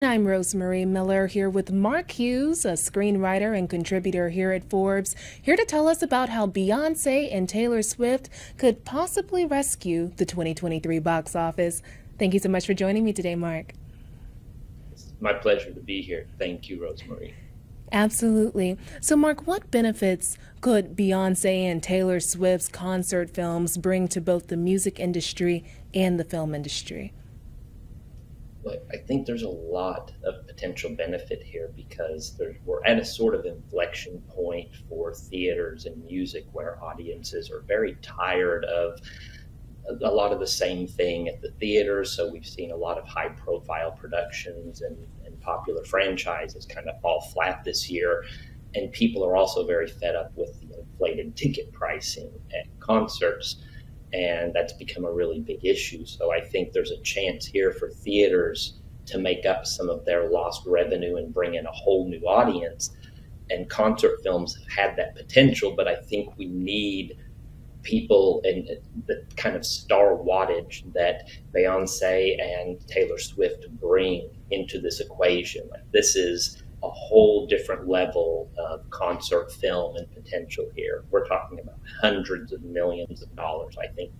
I'm Rosemary Miller here with Mark Hughes, a screenwriter and contributor here at Forbes, here to tell us about how Beyonce and Taylor Swift could possibly rescue the 2023 box office. Thank you so much for joining me today, Mark. It's my pleasure to be here. Thank you, Rosemary. Absolutely. So, Mark, what benefits could Beyonce and Taylor Swift's concert films bring to both the music industry and the film industry? Well, I think there's a lot of potential benefit here because we're at a sort of inflection point for theaters and music where audiences are very tired of a lot of the same thing at the theaters. So we've seen a lot of high profile productions and popular franchises kind of fall flat this year. And people are also very fed up with the inflated ticket pricing at concerts. And that's become a really big issue. So I think there's a chance here for theaters to make up some of their lost revenue and bring in a whole new audience. And concert films have had that potential, but I think we need people and the kind of star wattage that Beyonce and Taylor Swift bring into this equation. Like, this is a whole different level of concert film and potential here. We're talking about hundreds of millions of dollars. I think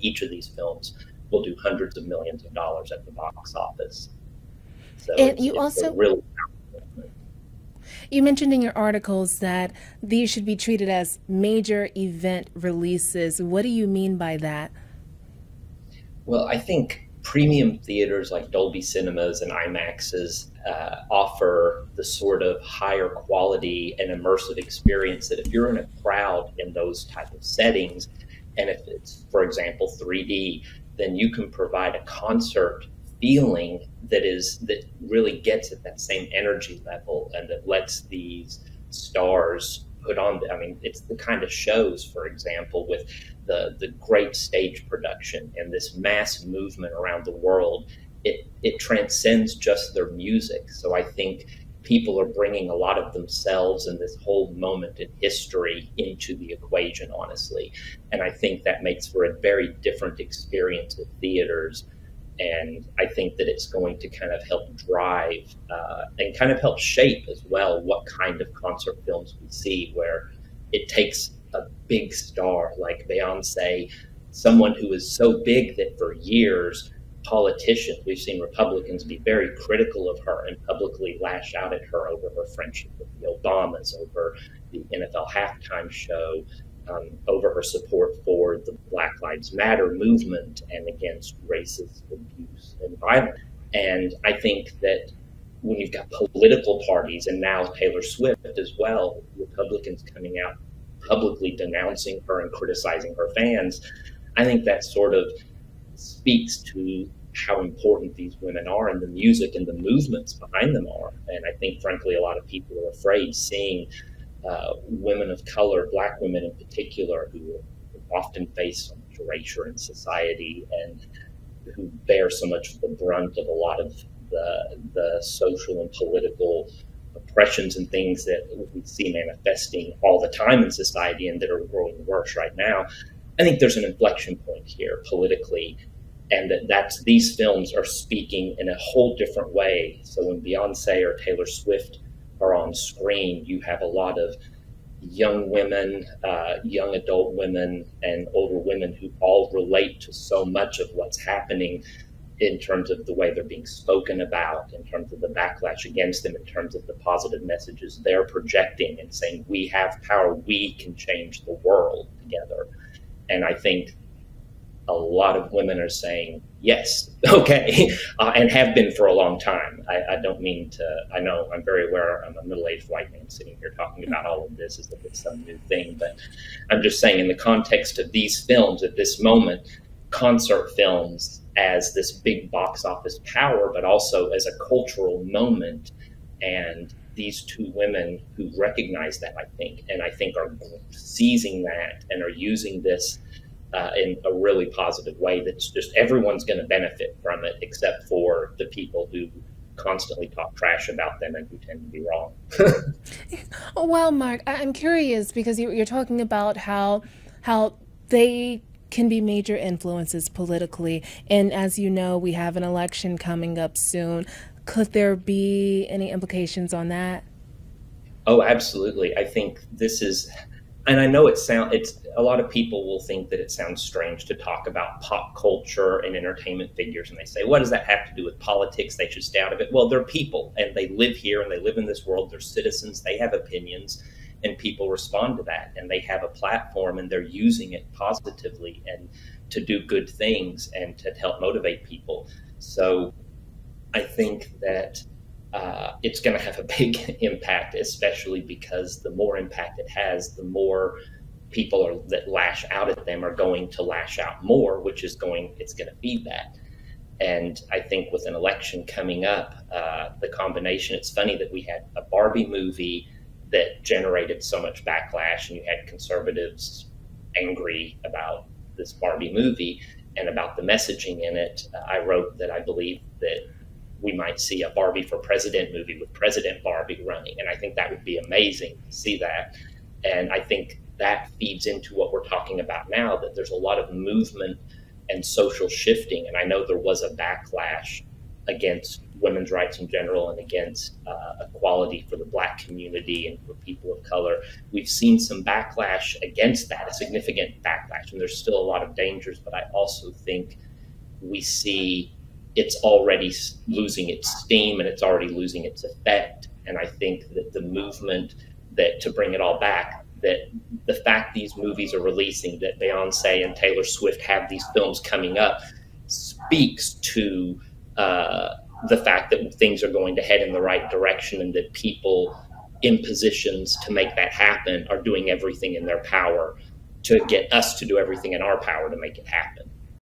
each of these films will do hundreds of millions of dollars at the box office. So and it's a really You mentioned in your articles that these should be treated as major event releases. What do you mean by that? Well, I think premium theaters like Dolby Cinemas and IMAXs offer the sort of higher quality and immersive experience that if you're in a crowd in those type of settings, and if it's, for example, 3D, then you can provide a concert feeling that really gets at that same energy level and that lets these stars put on. I mean, it's the kind of shows, for example, with the great stage production and this mass movement around the world. It transcends just their music. So I think people are bringing a lot of themselves and this whole moment in history into the equation, honestly. And I think that makes for a very different experience at theaters. And I think that it's going to kind of help drive and kind of help shape as well what kind of concert films we see, where it takes a big star like Beyonce, someone who is so big that for years, politicians, we've seen Republicans be very critical of her and publicly lash out at her over her friendship with the Obamas, over the NFL halftime show, over her support for the Black Lives Matter movement and against racist abuse and violence. And I think that when you've got political parties, and now Taylor Swift as well, Republicans coming out publicly denouncing her and criticizing her fans, I think that sort of speaks to how important these women are and the music and the movements behind them are. And I think, frankly, a lot of people are afraid seeing women of color, Black women in particular, who often face so much erasure in society and who bear so much of the brunt of a lot of the social and political oppressions and things that we see manifesting all the time in society and that are growing worse right now. I think there's an inflection point here politically, and these films are speaking in a whole different way. So when Beyonce or Taylor Swift are on screen, you have a lot of young women, young adult women, and older women who all relate to so much of what's happening in terms of the way they're being spoken about, in terms of the backlash against them, in terms of the positive messages they're projecting and saying, we have power, we can change the world together. And I think a lot of women are saying, yes, okay, and have been for a long time. I don't mean to, I know I'm very aware I'm a middle-aged white man sitting here talking about all of this as if it's some new thing, but I'm just saying in the context of these films at this moment, concert films as this big box office power, but also as a cultural moment. And these two women who recognize that, I think are seizing that and are using this in a really positive way that's just everyone's going to benefit from it, except for the people who constantly talk trash about them and who tend to be wrong. Well, Mark, I'm curious because you're talking about how they can be major influences politically. And as you know, we have an election coming up soon. Could there be any implications on that? Oh, absolutely. I think this is, and I know it's a lot of people will think that it sounds strange to talk about pop culture and entertainment figures. And they say, what does that have to do with politics? They should stay out of it. Well, they're people and they live here and they live in this world. They're citizens. They have opinions and people respond to that, and they have a platform and they're using it positively and to do good things and to help motivate people. So I think that it's going to have a big impact, especially because the more impact it has, the more people that lash out at them are going to lash out more, which is it's going to feed that. And I think with an election coming up, the combination, it's funny that we had a Barbie movie that generated so much backlash, and you had conservatives angry about this Barbie movie and about the messaging in it. I wrote that I believe that we might see a Barbie for President movie with President Barbie running. And I think that would be amazing to see that. And I think that feeds into what we're talking about now, that there's a lot of movement and social shifting. And I know there was a backlash against women's rights in general and against equality for the Black community and for people of color. We've seen some backlash against that, a significant backlash. And there's still a lot of dangers, but I also think we see it's already losing its steam and it's already losing its effect. And I think that the movement that to bring it all back, that the fact these movies are releasing, that Beyonce and Taylor Swift have these films coming up, speaks to the fact that things are going to head in the right direction and that people in positions to make that happen are doing everything in their power to get us to do everything in our power to make it happen.